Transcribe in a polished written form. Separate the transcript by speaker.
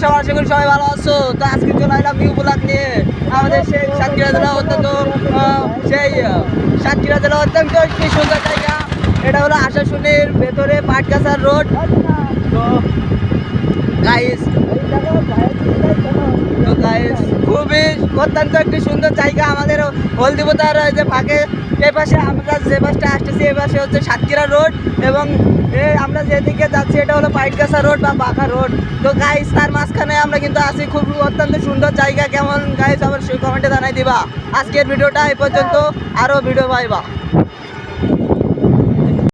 Speaker 1: সবার আশা করি সবাই ভালো আছো। তো আজকে চলে এলাম নিউ ব্লগ নিয়ে। আমাদের সেই সাতক্ষীরা জেলা অত্যন্ত সাতক্ষীরা জেলা অত্যন্ত একটি সুন্দর জায়গা। এটা হলো আশাশুনির ভেতরে পাটগাছার রোড। তো গাইস খুবই অত্যন্ত একটি সুন্দর জায়গা। আমাদের হলদিপোতার যে ফাঁকে এই পাশে আমরা যে পাশটা আসতেছি এই পাশে হচ্ছে সাতক্ষীরা রোড, এবং আমরা যেদিকে যাচ্ছি এটা হলো পাইটগাছা রোড বা বাঁকা রোড। তো গাইস তার মাঝখানে আমরা কিন্তু আছি। খুব অত্যন্ত সুন্দর জায়গা। কেমন গাইস অবশ্যই কমেন্টে জানাই দিবা। আজকের ভিডিওটা এই পর্যন্ত, আরও ভিডিও পাইবা।